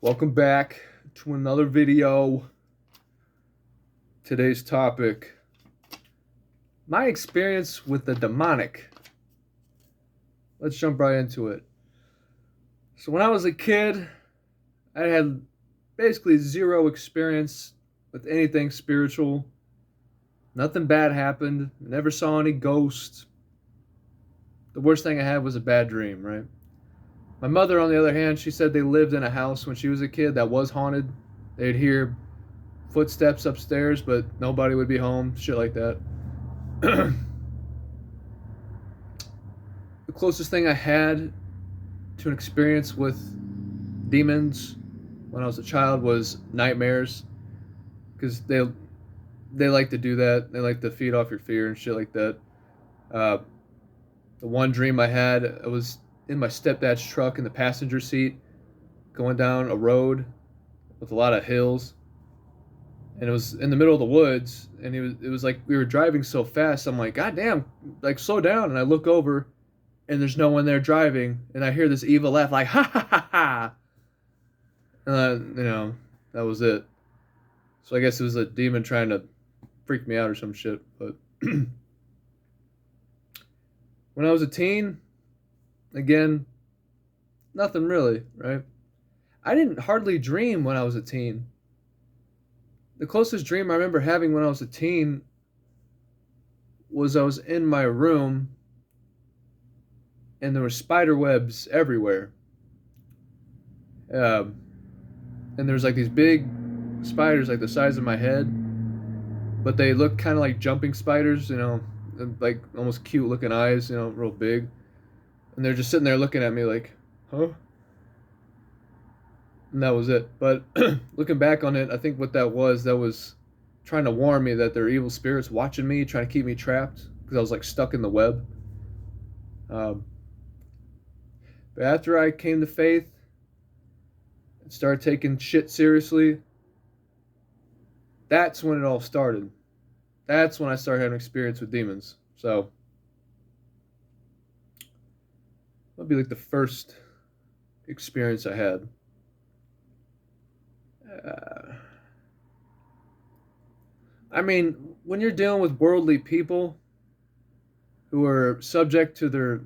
Welcome back to another video. Today's topic, my experience with the demonic. Let's jump right into it. So when I was a kid, I had basically zero experience with anything spiritual. Nothing bad happened. Never saw any ghosts. The worst thing I had was a bad dream, right? My mother, on the other hand, she said they lived in a house when she was a kid that was haunted. They'd hear footsteps upstairs, but nobody would be home, shit like that. The closest thing I had to an experience with demons when I was a child was nightmares, because they like to do that. They like to feed off your fear and shit like that. Uh, the one dream I had, I was in my stepdad's truck in the passenger seat, going down a road with a lot of hills, and it was in the middle of the woods, and it was like we were driving so fast. I'm like, God damn, like slow down. And I look over, and there's no one there driving, and I hear this evil laugh, like ha ha ha ha. And that was it. So I guess it was a demon trying to freak me out or some shit. But when I was a teen, again, nothing really, right? I didn't hardly dream when I was a teen. The closest dream I remember having when I was a teen was I was in my room and there were spider webs everywhere. Um, and there was like these big spiders like the size of my head, but they looked kind of like jumping spiders, like almost cute looking eyes, real big. And they're just sitting there looking at me like, huh? And that was it. But looking back on it, I think what that was trying to warn me that there are evil spirits watching me, trying to keep me trapped because I was like stuck in the web. Um, but after I came to faith and started taking shit seriously, that's when it all started. That's when I started having experience with demons. So that'd be like the first experience I had. Uh, I mean, when you're dealing with worldly people who are subject to their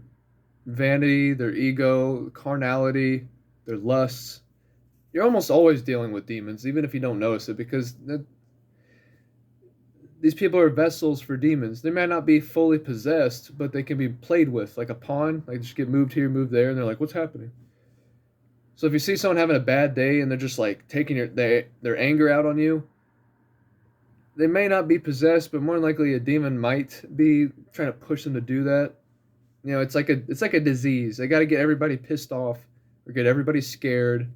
vanity, their ego, carnality, their lusts, you're almost always dealing with demons, even if you don't notice it, because these people are vessels for demons. They might not be fully possessed, but they can be played with like a pawn. Like just get moved here, moved there, and they're like, "What's happening?" So if you see someone having a bad day and they're just like taking their anger out on you, they may not be possessed, but more than likely a demon might be trying to push them to do that. It's like a disease. They got to get everybody pissed off, or get everybody scared,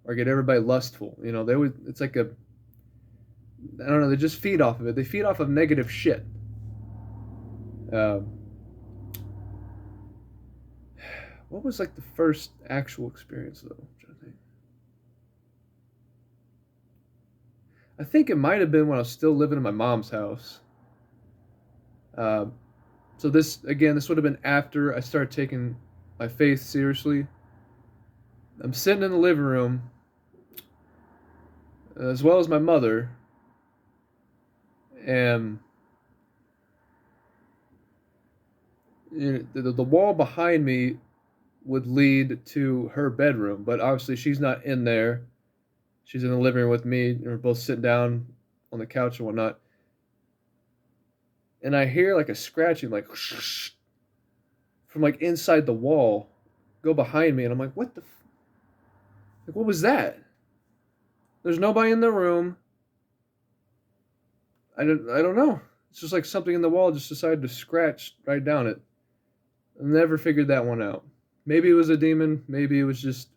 or get everybody lustful. They would. It's like a, I don't know. They just feed off of it. They feed off of negative shit. Uh, what was like the first actual experience though? I'm trying to think. I think it might have been when I was still living in my mom's house. Uh, so this would have been after I started taking my faith seriously. I'm sitting in the living room, as well as my mother, and the wall behind me would lead to her bedroom, but obviously she's not in there. She's in the living room with me, and we're both sitting down on the couch and whatnot. And I hear like a scratching, like from like inside the wall, go behind me, and I'm like, "What the? Like, what was that?" There's nobody in the room. I don't know. It's just like something in the wall just decided to scratch right down it. I never figured that one out. Maybe it was a demon. Maybe it was just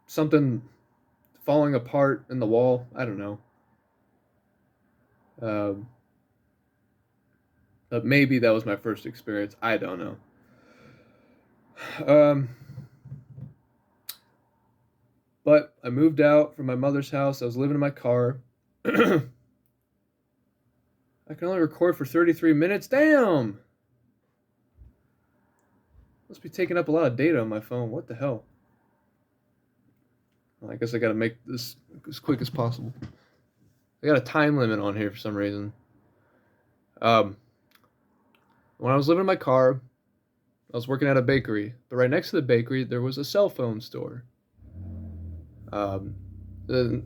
something falling apart in the wall. I don't know. Um, but maybe that was my first experience. I don't know. Um, but I moved out from my mother's house. I was living in my car. I can only record for 33 minutes. Damn. Must be taking up a lot of data on my phone. What the hell? Well, I guess I gotta make this as quick as possible. I got a time limit on here for some reason. Um, when I was living in my car, I was working at a bakery, but right next to the bakery there was a cell phone store. Um,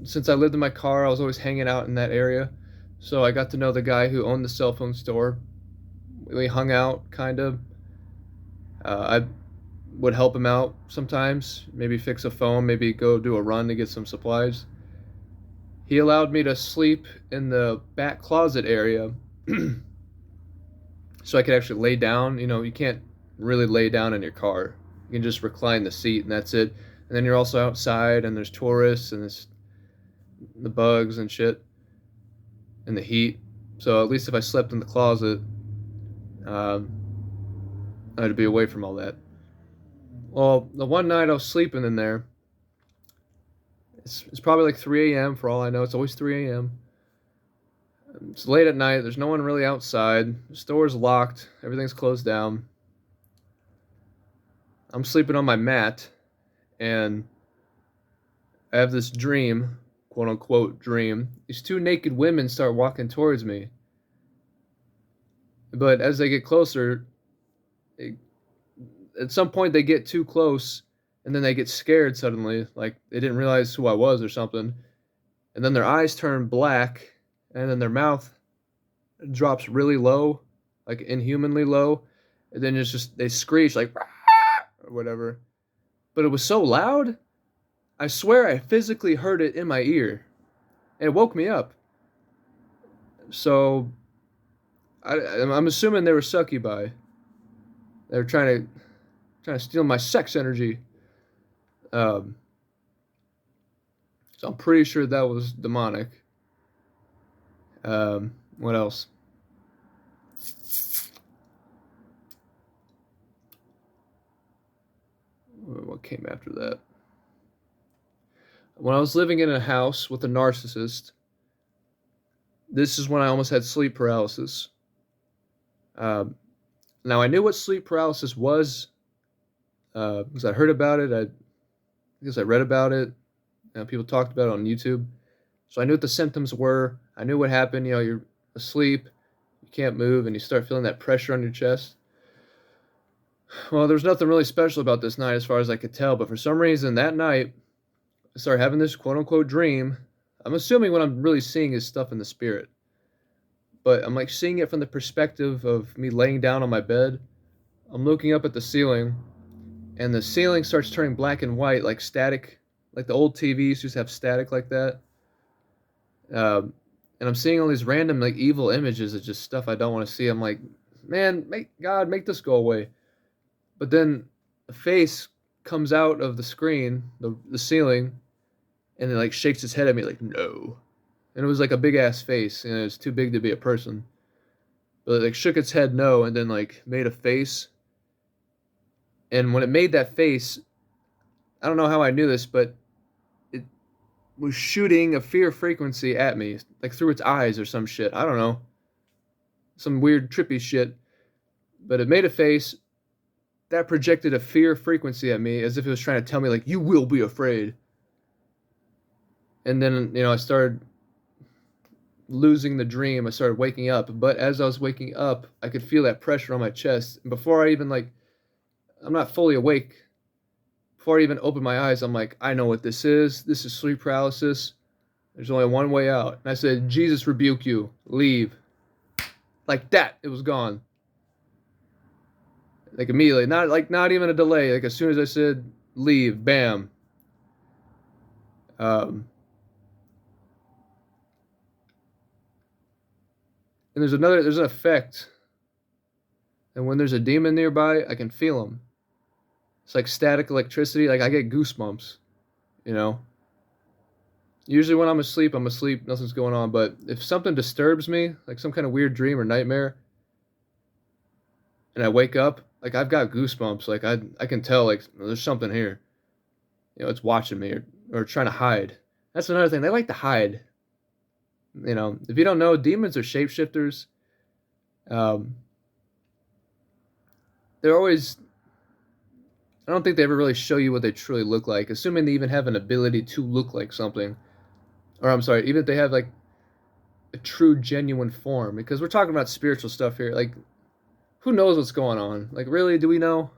since I lived in my car, I was always hanging out in that area, so I got to know the guy who owned the cell phone store. We hung out, kind of. I would help him out sometimes, maybe fix a phone, maybe go do a run to get some supplies. He allowed me to sleep in the back closet area so I could actually lay down. You know, you can't really lay down in your car. You can just recline the seat and that's it. And then you're also outside and there's tourists and there's the bugs and shit and the heat. So at least if I slept in the closet, um, I'd be away from all that. Well, the one night I was sleeping in there, it's probably like 3 a.m. for all I know. It's always 3 a.m. It's late at night. There's no one really outside. The store's locked. Everything's closed down. I'm sleeping on my mat, and I have this dream, quote unquote dream. These two naked women start walking towards me. But as they get closer, it, at some point they get too close, and then they get scared suddenly, like they didn't realize who I was or something. And then their eyes turn black, and then their mouth drops really low, like inhumanly low, and then it's just they screech like or whatever. But it was so loud, I swear I physically heard it in my ear. And it woke me up. So I'm assuming they were succubi. They were trying to steal my sex energy. Um, so I'm pretty sure that was demonic. What else? What came after that? When I was living in a house with a narcissist, this is when I almost had sleep paralysis. Um, Now I knew what sleep paralysis was because I heard about it. I guess I read about it. People talked about it on YouTube, so I knew what the symptoms were. I knew what happened. You know, you're asleep, you can't move, and you start feeling that pressure on your chest. Well, there was nothing really special about this night as far as I could tell, but for some reason that night I started having this quote unquote dream. I'm assuming what I'm really seeing is stuff in the spirit, but I'm like seeing it from the perspective of me laying down on my bed. I'm looking up at the ceiling, and the ceiling starts turning black and white like static, like the old TVs used to have static like that. And I'm seeing all these random like evil images of just stuff I don't want to see. I'm like, man, make this go away. But then a face comes out of the screen, the ceiling, and it like shakes its head at me like no. And it was like a big ass face, and it was too big to be a person. But it like shook its head no, and then like made a face. And when it made that face, I don't know how I knew this, but it was shooting a fear frequency at me, like through its eyes or some shit. I don't know. Some weird trippy shit. But it made a face that projected a fear frequency at me as if it was trying to tell me like you will be afraid. And then, you know, I started losing the dream. I started waking up, but as I was waking up, I could feel that pressure on my chest. And before I even like I'm not fully awake. Before I even open my eyes, I'm like, I know what this is. This is sleep paralysis. There's only one way out. And I said, Jesus rebuke you. Leave. Like that, it was gone. Like immediately. Not even a delay. Like as soon as I said leave, bam. Um, and there's an effect. And when there's a demon nearby, I can feel them. It's like static electricity. Like I get goosebumps, you know. Usually when I'm asleep, nothing's going on. But if something disturbs me, like some kind of weird dream or nightmare, and I wake up, like I've got goosebumps. Like I can tell like there's something here. You know, it's watching me or trying to hide. That's another thing. They like to hide. You know, if you don't know, demons are shapeshifters. Um, they're always I don't think they ever really show you what they truly look like, assuming they even have an ability to look like something. Or I'm sorry, even if they have like a true, genuine form, because we're talking about spiritual stuff here. Like, who knows what's going on? Like, really, do we know?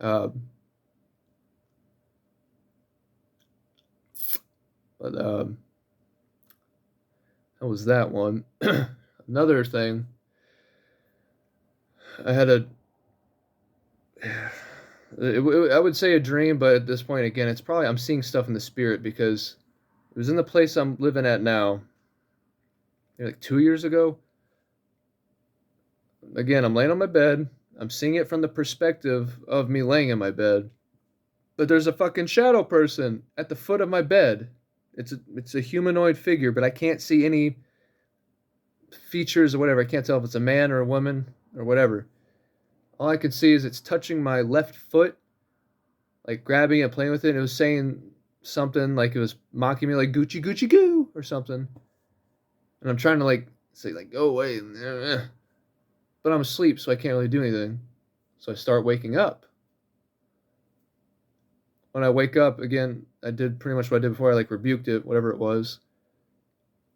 Uh, but that was that one. Another thing, I had a, I would say a dream, but at this point, again, it's probably I'm seeing stuff in the spirit because it was in the place I'm living at now, like 2 years ago. Again, I'm laying on my bed. I'm seeing it from the perspective of me laying in my bed. But there's a fucking shadow person at the foot of my bed. It's a humanoid figure, but I can't see any features or whatever. I can't tell if it's a man or a woman or whatever. All I could see is it's touching my left foot, like grabbing it, playing with it. And it was saying something like it was mocking me, like Gucci Gucci Goo or something. And I'm trying to like say like go away, but I'm asleep, so I can't really do anything. So I start waking up. When I wake up again, I did pretty much what I did before. I like rebuked it, whatever it was.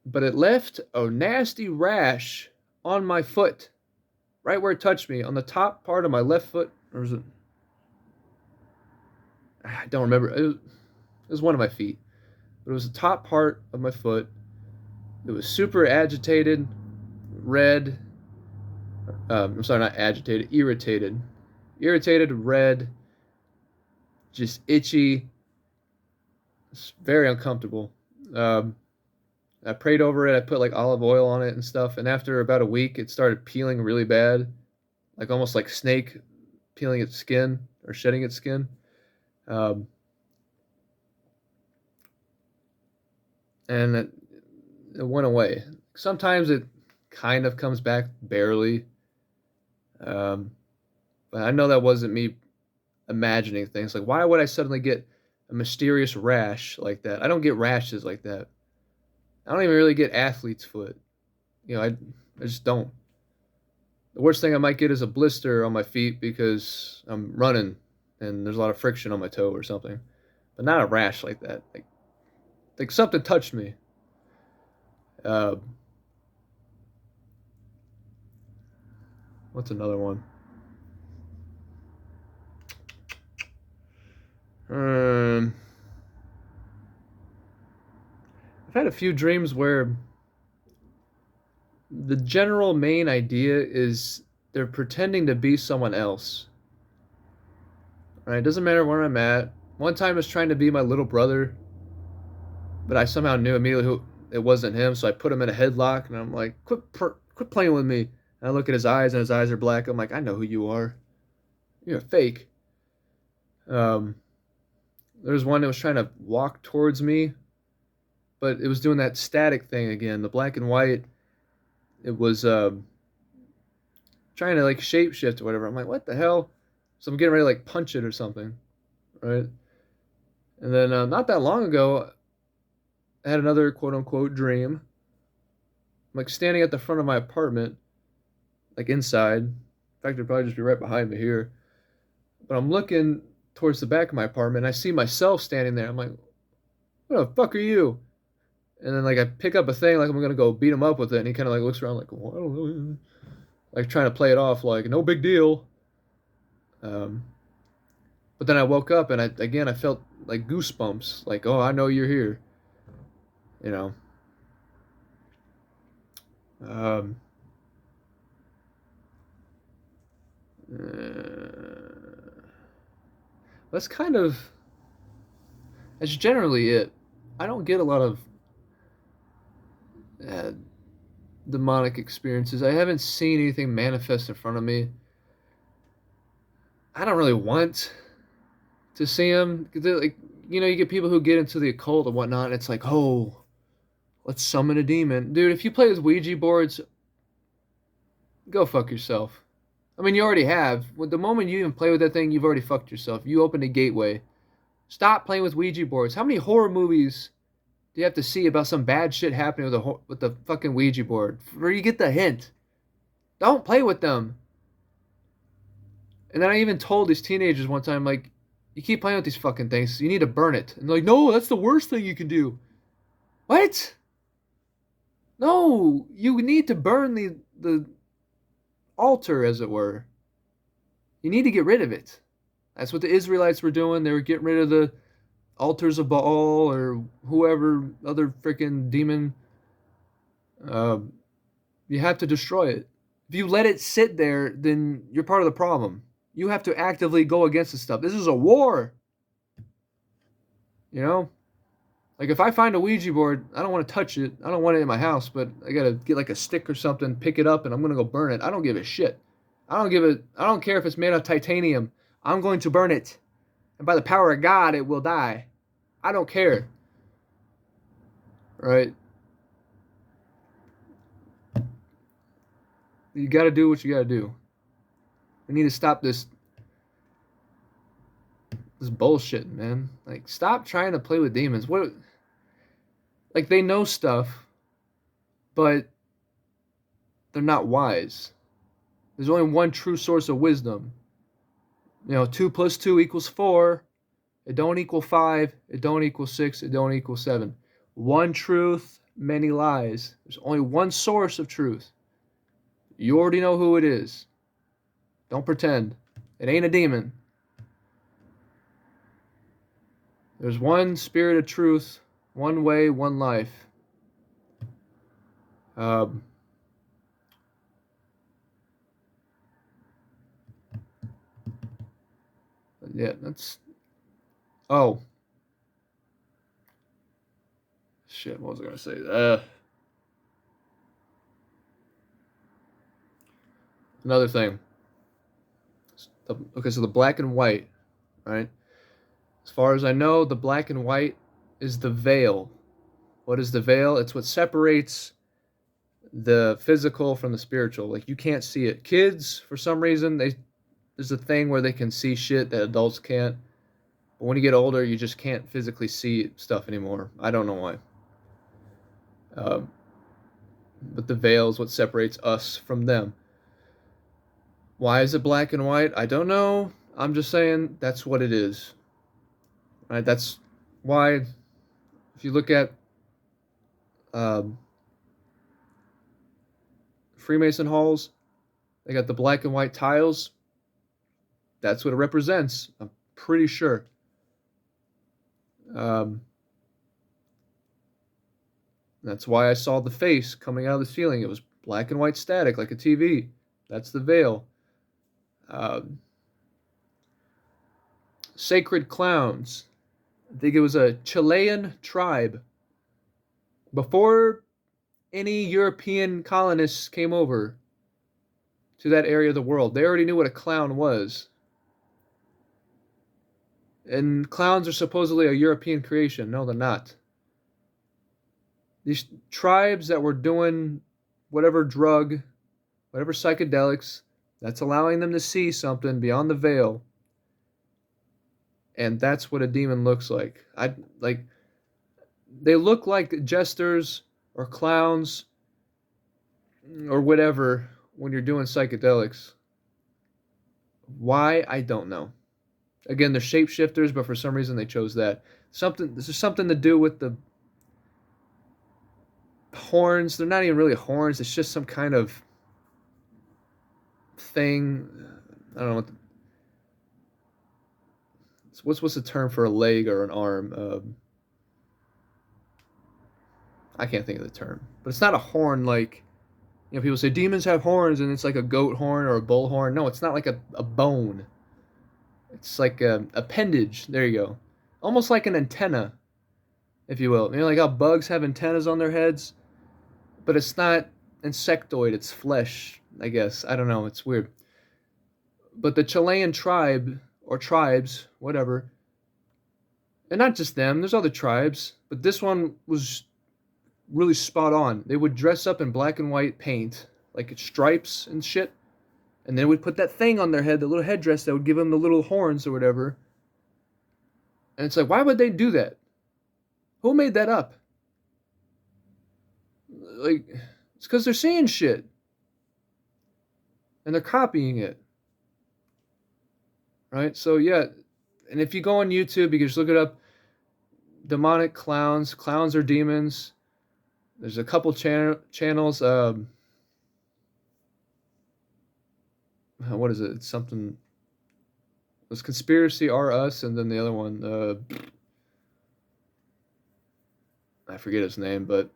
But it left a nasty rash on my foot, right where it touched me, on the top part of my left foot. Or was it? I don't remember. It was one of my feet, but it was the top part of my foot. It was super agitated, red. I'm sorry, not agitated, irritated. Irritated, red, just itchy. It's very uncomfortable. Um, I prayed over it. I put like olive oil on it and stuff. And after about a week, it started peeling really bad, like almost like snake peeling its skin or shedding its skin. Um, and it went away. Sometimes it kind of comes back barely. Um, but I know that wasn't me imagining things. Like, why would I suddenly get a mysterious rash like that? I don't get rashes like that. I don't even really get athlete's foot. I just don't. The worst thing I might get is a blister on my feet because I'm running and there's a lot of friction on my toe or something. But not a rash like that. Like something touched me. Uh, what's another one? Um, I've had a few dreams where the general main idea is they're pretending to be someone else. Right? It doesn't matter where I'm at. One time I was trying to be my little brother, but I somehow knew immediately who it wasn't him, so I put him in a headlock, and I'm like, quit playing with me. And I look at his eyes, and his eyes are black. I'm like, I know who you are. You're a fake. Um, there was one that was trying to walk towards me, but it was doing that static thing again, the black and white. It was trying to like shapeshift or whatever. I'm like, what the hell? So I'm getting ready to like punch it or something, right? And then not that long ago, I had another quote unquote dream. I'm like standing at the front of my apartment, like inside. In fact, it'd probably just be right behind me here. But I'm looking towards the back of my apartment. And I see myself standing there. I'm like, what the fuck are you? And then like I pick up a thing like I'm gonna go beat him up with it, and he kind of like looks around like, well, I don't know, like trying to play it off like no big deal. Um, but then I woke up and I felt like goosebumps, like oh I know you're here, you know. Um, that's kind of that's generally it. I don't get a lot of uh, demonic experiences. I haven't seen anything manifest in front of me. I don't really want to see them. Like you get people who get into the occult and whatnot. And it's like, oh, let's summon a demon, dude. If you play with Ouija boards, go fuck yourself. I mean, you already have. With the moment you even play with that thing, you've already fucked yourself. You opened a gateway. Stop playing with Ouija boards. How many horror movies do you have to see about some bad shit happening with the fucking Ouija board? Where you get the hint. Don't play with them. And then I even told these teenagers one time, like, you keep playing with these fucking things, you need to burn it. And they're like, no, that's the worst thing you can do. What? No, you need to burn the altar, as it were. You need to get rid of it. That's what the Israelites were doing. They were getting rid of the altars of Baal or whoever other freaking demon. Uh, you have to destroy it. If you let it sit there, then you're part of the problem. You have to actively go against this stuff. This is a war. You know? Like if I find a Ouija board, I don't want to touch it. I don't want it in my house, but I gotta get like a stick or something, pick it up, and I'm gonna go burn it. I don't give a shit. I don't care if it's made of titanium. I'm going to burn it. And by the power of God, it will die. I don't care. Right? You gotta do what you gotta do. We need to stop this bullshit, man. Like stop trying to play with demons. What like they know stuff, but they're not wise. There's only one true source of wisdom. 2 plus 2 equals 4. It don't equal 5. It don't equal 6. It don't equal 7. One truth, many lies. There's only one source of truth. You already know who it is. Don't pretend. It ain't a demon. There's one spirit of truth, one way, one life. Yeah, that's. Oh. Shit, what was I going to say? Another thing. Okay, so the black and white, right? As far as I know, the black and white is the veil. What is the veil? It's what separates the physical from the spiritual. Like you can't see it. Kids, for some reason, there's a thing where they can see shit that adults can't. But when you get older, you just can't physically see stuff anymore. I don't know why. Um, but the veil is what separates us from them. Why is it black and white? I don't know. I'm just saying that's what it is. Right? That's why, if you look at um, Freemason halls, they got the black and white tiles. That's what it represents. I'm pretty sure. Um, that's why I saw the face coming out of the ceiling. It was black and white static like a TV. That's the veil. Um, Sacred clowns. I think it was a Chilean tribe. Before any European colonists came over to that area of the world, they already knew what a clown was. And clowns are supposedly a European creation. No, they're not. These tribes that were doing whatever drug, whatever psychedelics, that's allowing them to see something beyond the veil. And that's what a demon looks like. They look like jesters or clowns or whatever when you're doing psychedelics. Why? I don't know. Again, they're shapeshifters, but for some reason they chose that. This is something to do with the horns. They're not even really horns. It's just some kind of thing. I don't know what's the term for a leg or an arm. I can't think of the term, but it's not a horn like people say demons have horns and it's like a goat horn or a bull horn. No, it's not like a bone. It's like a appendage. There you go. Almost like an antenna, if you will. Like how bugs have antennas on their heads, but it's not insectoid. It's flesh, I guess. I don't know. It's weird. But the Chilean tribe or tribes, whatever, and not just them. There's other tribes, but this one was really spot on. They would dress up in black and white paint, like stripes and shit, and they would put that thing on their head, the little headdress that would give them the little horns or whatever. And it's like, why would they do that? Who made that up? Like, it's because they're seeing shit. And they're copying it. right? So yeah, and if you go on YouTube, you can just look it up. Demonic clowns, clowns or demons. There's a couple channels. What is it? It's something. It was Conspiracy R Us, and then the other one. I forget his name, but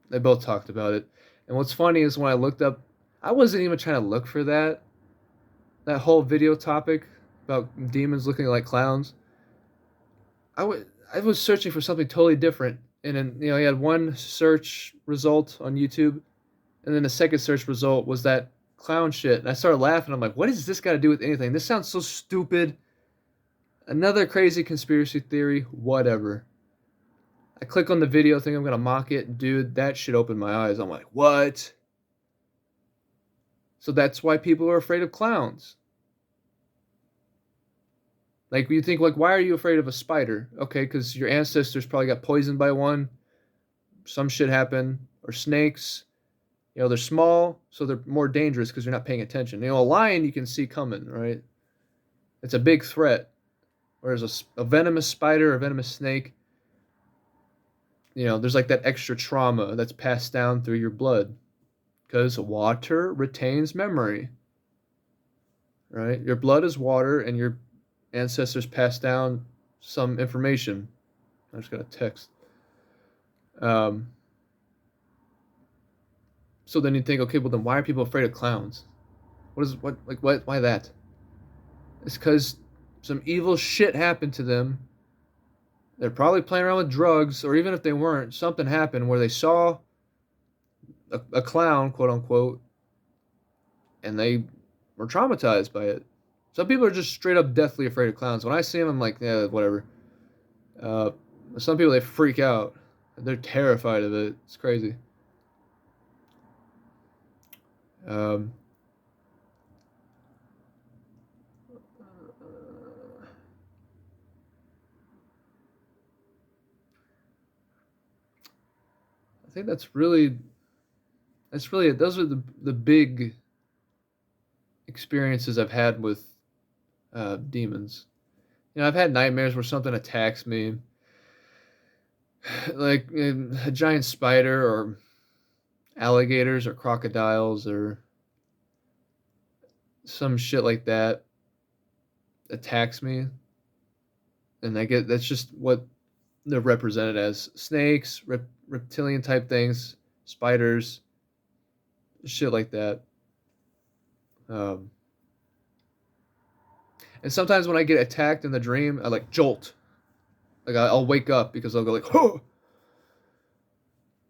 they both talked about it. And what's funny is when I looked up, I wasn't even trying to look for that whole video topic about demons looking like clowns. I was searching for something totally different, and then you had one search result on YouTube, and then the second search result was that clown shit, and I started laughing. I'm like, what does this got to do with anything? This sounds so stupid. Another crazy conspiracy theory, whatever. I click on the video, think I'm gonna mock it, dude. That shit opened my eyes. I'm like, what? So that's why people are afraid of clowns. Like you think, like, why are you afraid of a spider? Okay, because your ancestors probably got poisoned by one. Some shit happened. Or snakes. They're small, so they're more dangerous because you're not paying attention. A lion you can see coming, right? It's a big threat. Whereas a venomous spider or a venomous snake, there's like that extra trauma that's passed down through your blood because water retains memory, right? Your blood is water, and your ancestors passed down some information. I just got a text. Um, so then you think, okay, well then why are people afraid of clowns? Why that? It's because some evil shit happened to them. They're probably playing around with drugs, or even if they weren't, something happened where they saw a clown, quote unquote, and they were traumatized by it. Some people are just straight up deathly afraid of clowns. When I see them, I'm like, yeah, whatever. Uh, some people, they freak out. They're terrified of it. It's crazy. Um, I think that's really it. Those are the big experiences I've had with demons. I've had nightmares where something attacks me, like a giant spider or alligators or crocodiles or some shit like that attacks me, and I get that's just what they're represented as: snakes, reptilian type things, spiders, shit like that. Um, and sometimes when I get attacked in the dream, I like jolt. Like I'll wake up because I'll go like, oh,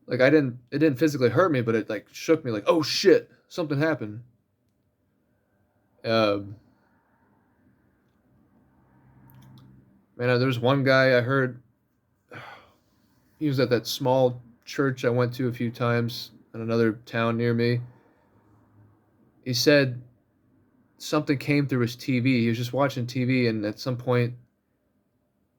like it didn't physically hurt me, but it like shook me like, oh shit, something happened. Um, Man, there's one guy I heard. He was at that small church I went to a few times in another town near me. He said something came through his TV. He was just watching TV, and at some point,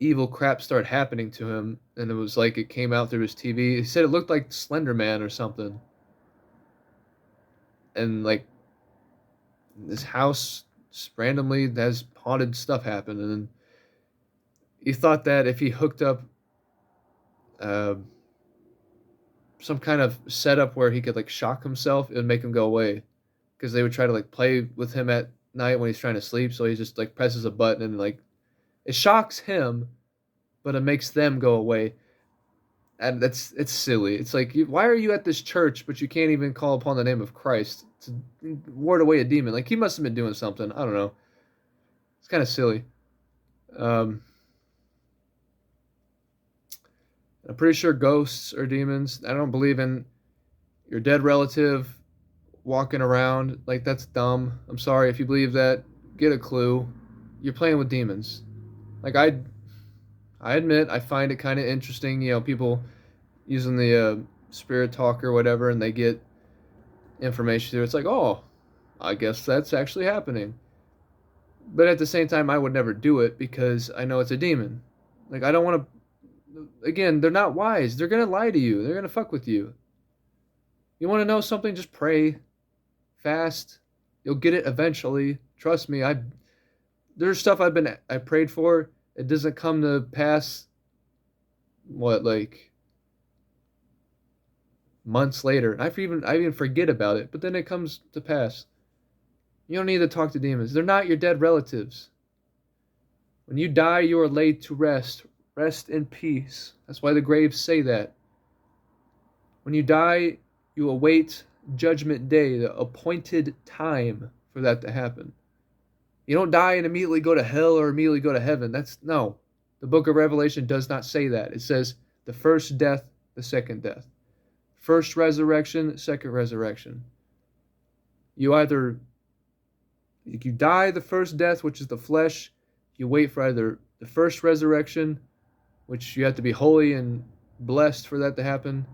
evil crap started happening to him, and it was like it came out through his TV. He said it looked like Slender Man or something, and like this house randomly has haunted stuff happen, and he thought that if he hooked up uh, some kind of setup where he could like shock himself, it would make him go away. Because they would try to like play with him at night when he's trying to sleep, so he just like presses a button and like it shocks him, but it makes them go away. And it's silly. It's like, why are you at this church, but you can't even call upon the name of Christ to ward away a demon? Like he must have been doing something. I don't know. It's kind of silly. Um, I'm pretty sure ghosts are demons. I don't believe in your dead relative walking around. Like that's dumb. I'm sorry if you believe that. Get a clue. You're playing with demons. Like I admit I find it kind of interesting. People using the spirit talk or whatever, and they get information through. It's like, oh, I guess that's actually happening. But at the same time, I would never do it because I know it's a demon. Like I don't want to. Again, they're not wise. They're gonna lie to you. They're gonna fuck with you. You want to know something? Just pray, fast. You'll get it eventually. Trust me. there's stuff I prayed for. It doesn't come to pass. What, like months later? I even forget about it, but then it comes to pass. You don't need to talk to demons. They're not your dead relatives. When you die, you are laid to rest. Rest in peace. That's why the graves say that. When you die, you await Judgment Day, the appointed time for that to happen. You don't die and immediately go to hell or immediately go to heaven. That's no. The book of Revelation does not say that. It says the first death, the second death. First resurrection, second resurrection. You die the first death, which is the flesh. You wait for either the first resurrection, which you have to be holy and blessed for that to happen,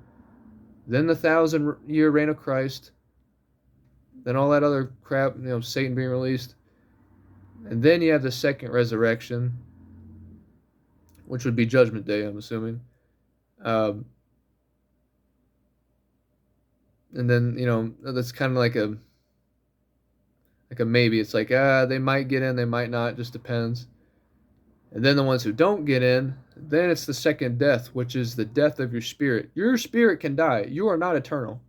then the 1,000-year reign of Christ, then all that other crap, Satan being released, and then you have the second resurrection, which would be Judgment Day, I'm assuming. And then, that's kind of like a maybe. It's like, they might get in, they might not, just depends. And then the ones who don't get in, then it's the second death, which is the death of your spirit. Your spirit can die. You are not eternal.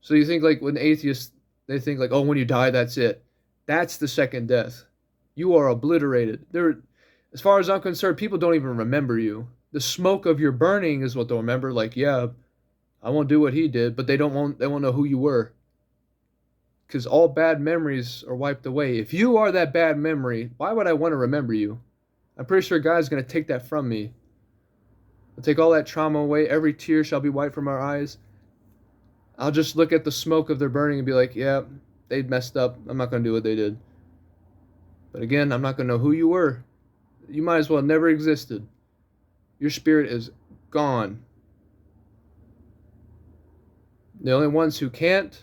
So you think like when atheists, they think like, oh, when you die, that's it. That's the second death. You are obliterated. As far as I'm concerned, people don't even remember you. The smoke of your burning is what they'll remember. Like, yeah, I won't do what he did, but they won't know who you were. Because all bad memories are wiped away. If you are that bad memory, why would I want to remember you? I'm pretty sure God's going to take that from me. I'll take all that trauma away. Every tear shall be wiped from our eyes. I'll just look at the smoke of their burning and be like, yeah, they messed up. I'm not going to do what they did. But again, I'm not going to know who you were. You might as well have never existed. Your spirit is gone. The only ones who can't,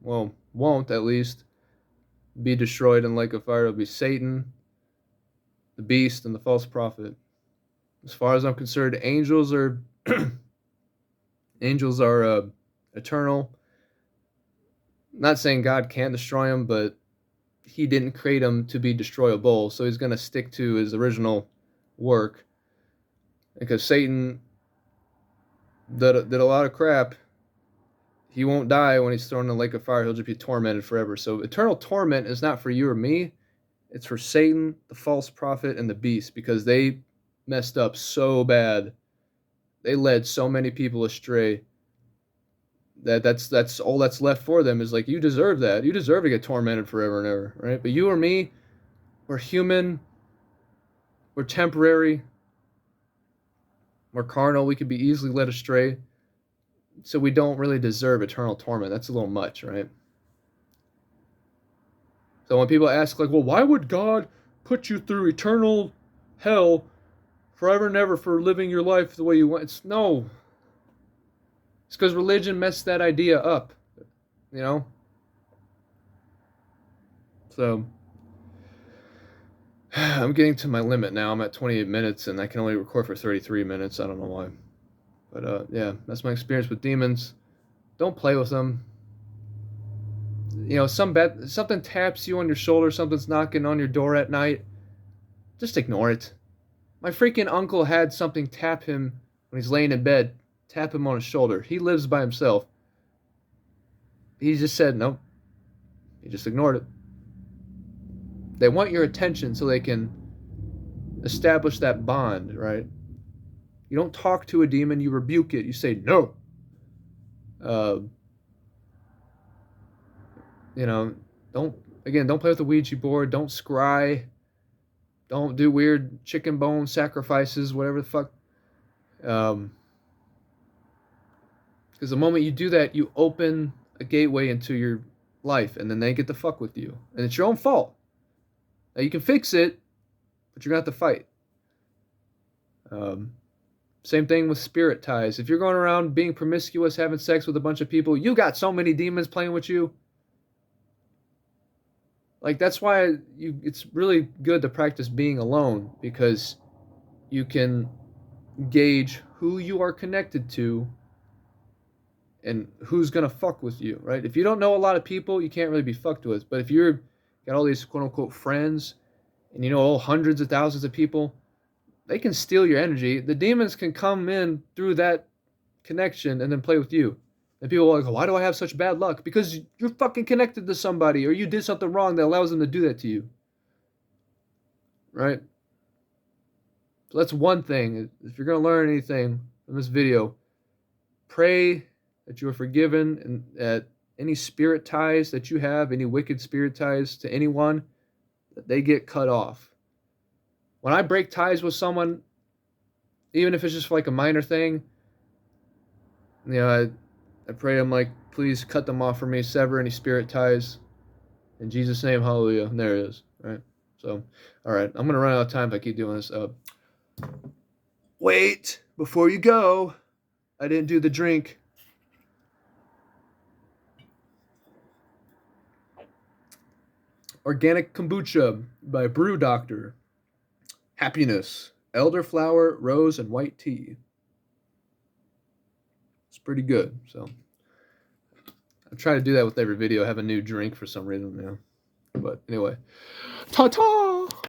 well, won't at least, be destroyed in lake of fire will be Satan, the beast, and the false prophet. As far as I'm concerned, angels are eternal. Not saying God can't destroy them, but he didn't create them to be destroyable, so he's going to stick to his original work. Because Satan did a lot of crap. He won't die when he's thrown in the lake of fire. He'll just be tormented forever. So eternal torment is not for you or me. It's for Satan, the false prophet, and the beast, because they messed up so bad. They led so many people astray. That's all that's left for them is like, you deserve that. You deserve to get tormented forever and ever, right? But you or me, we're human. We're temporary. We're carnal. We could be easily led astray. So we don't really deserve eternal torment. That's a little much, right? So when people ask, like, well, why would God put you through eternal hell forever and ever for living your life the way you want? No. It's because religion messed that idea up, So I'm getting to my limit now. I'm at 28 minutes, and I can only record for 33 minutes. I don't know why. But yeah, that's my experience with demons. Don't play with them. Something taps you on your shoulder, something's knocking on your door at night. Just ignore it. My freaking uncle had something tap him when he's laying in bed. Tap him on his shoulder. He lives by himself. He just said nope. He just ignored it. They want your attention so they can establish that bond, right? You don't talk to a demon, you rebuke it. You say, no. Don't play with the Ouija board. Don't scry. Don't do weird chicken bone sacrifices, whatever the fuck. Because the moment you do that, you open a gateway into your life, and then they get to fuck with you. And it's your own fault. Now, you can fix it, but you're going to have to fight. Same thing with spirit ties. If you're going around being promiscuous, having sex with a bunch of people, you got so many demons playing with you. Like, that's why it's really good to practice being alone, because you can gauge who you are connected to and who's going to fuck with you, right? If you don't know a lot of people, you can't really be fucked with. But if you've got all these quote unquote friends, and you know, all hundreds of thousands of people, they can steal your energy. The demons can come in through that connection and then play with you. And people are like, why do I have such bad luck? Because you're fucking connected to somebody or you did something wrong that allows them to do that to you. Right? So that's one thing. If you're going to learn anything from this video, pray that you are forgiven and that any spirit ties that you have, any wicked spirit ties to anyone, that they get cut off. When I break ties with someone, even if it's just for like a minor thing, you know, I pray, I'm like, please cut them off for me, sever any spirit ties. In Jesus' name, hallelujah. And there it is, right? So, all right, I'm going to run out of time if I keep doing this. Wait, before you go, I didn't do the drink. Organic kombucha by Brew Doctor. Happiness, elderflower, rose, and white tea. It's pretty good. So I try to do that with every video. I have a new drink for some reason now. But anyway, ta-ta!